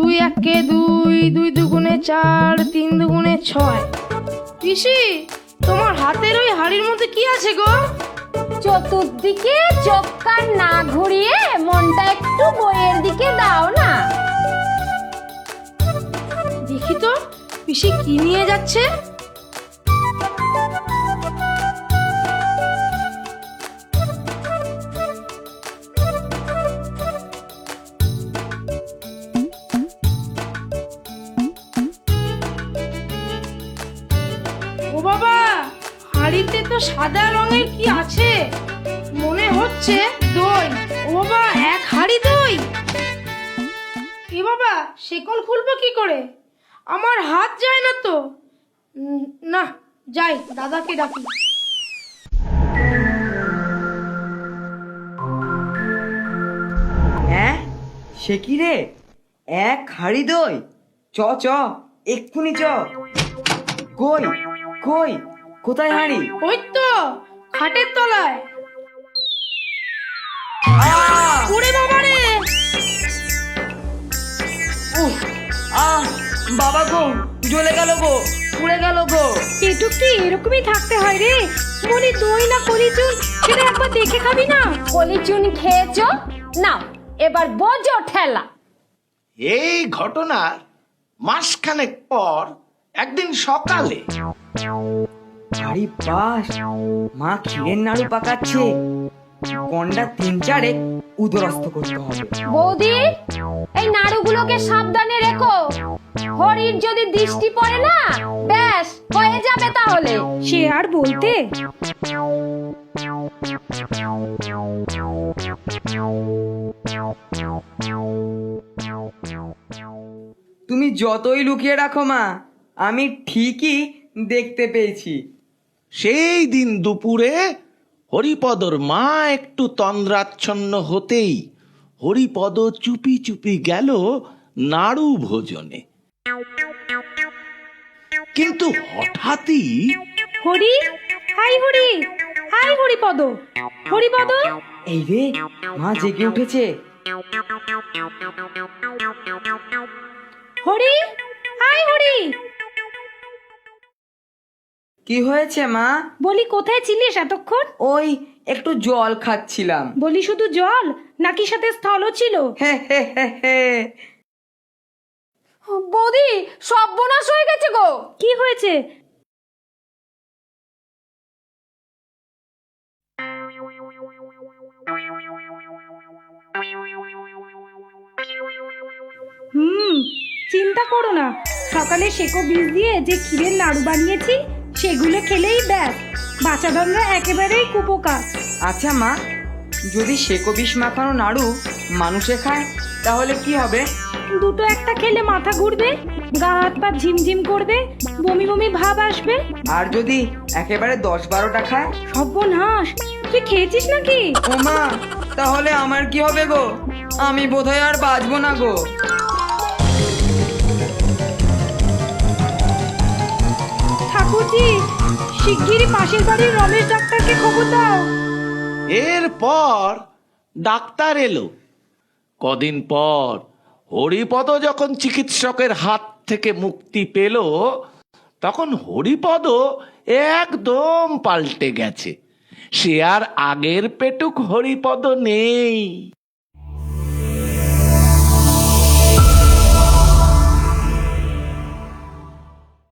দুই একে দুই, দুই দুগুণে চার, তিন দুগুণে ছয়। পিসি, তোমার হাতের ওই হাড়ির মধ্যে কি আছে গো? চতুর্দিকে চোখ কান না ঘুরিয়ে মনটা একটু বইয়ের দিকে দাও না। দেখি তো পিসি কি নিয়ে যাচ্ছে। ও বাবা, হাড়িতে তো সাদা রঙের কি আছে, মনে হচ্ছে দই। ও বাবা, এক হাড়ি দই। এ বাবা, শেকল খুলবো কি করে? আমার হাত যায় না তো। না, যাই দাদাকে ডাকি। হ্যাঁ, সে কি রে? এক হাড়ি দই? চ চ, এক্ষুনি চ। কই কই, কোথায় হাড়ি? ওই তো খাটের তলায়। ওরে বাবা রে! উফ, বাবা গো, জ্বলে গেল গো, পুড়ে গেল গো। পেটুক কি এরকমই থাকতে হয় রে? বলি দই না কলিচুন, সেটা একবার দেখে খাবি না? কলিচুন খেয়েছো? নাও এবার বোঝো ঠেলা। এই ঘটনার মাসখানেক পর একদিন সকালে আরে বাস, মা ক্ষীরের নাড়ু পাকাচ্ছে। গন্ডা 3-4 উদরস্থ করতে হবে। বৌদি, এই নাড়ুগুলোকে সাবধানে রেখো। হরির যদি দৃষ্টি পড়ে না, ব্যাস হয়ে যাবে তাহলে। সে আর বলতে। তুমি যতই লুকিয়ে রাখো মা, আমি ঠিকই দেখতে পেয়েছি। সেই দিন দুপুরে হরিপদর মা একটু তন্দ্রাচ্ছন্ন হতেই হরিপদ চুপি চুপি গেল নাড়ু ভোজনে। কিন্তু হঠাৎই হরি, হাই হরি, হাই হরিপদ, হরিপদ। এই রে, মা জেগে উঠেছে। হরি, হাই হরি। কি হয়েছে মা? বলি কোথায় ছিলিস এতক্ষণ? ওই একটু জল খাচ্ছিলাম। বলি শুধু জল নাকি সাথে স্থলও ছিল? হে হে হে হে। বৌদি, সর্বনাশ হয়ে গেছে গো। কি হয়েছে? চিন্তা করো না, সকালে সেকো বীজ দিয়ে যে ক্ষীরের নাড়ু বানিয়েছি সেগুলো খেলেই ব্যাস, বাচ্চাদাররা একেবারেই কুপোকার। আচ্ছা মা, যদি সেকো বিষ মাখানো নাড়ু মানুষে খায় তাহলে কি হবে? দুটো একটা খেলে মাথা ঘুরবে, গা হাত পা ঝিমঝিম করবে, বমি বমি ভাব আসবে। আর যদি একেবারে 10-12টা খায়? সর্বনাশ, তুই খেয়েছিস নাকি? ও মা, তাহলে আমার কি হবে গো? আমি বোধহয় আর বাঁচবো না গো। ঠাকুরজি, শিগগিরই পাশের বাড়ির রমেশ ডাক্তারকে খবর দাও। এরপর ডাক্তার এলো। কদিন পর হরিপদ যখন চিকিৎসকের হাত থেকে মুক্তি পেল, তখন হরিপদ একদম পাল্টে গেছে। সে আর আগের পেটুক হরিপদ নেই।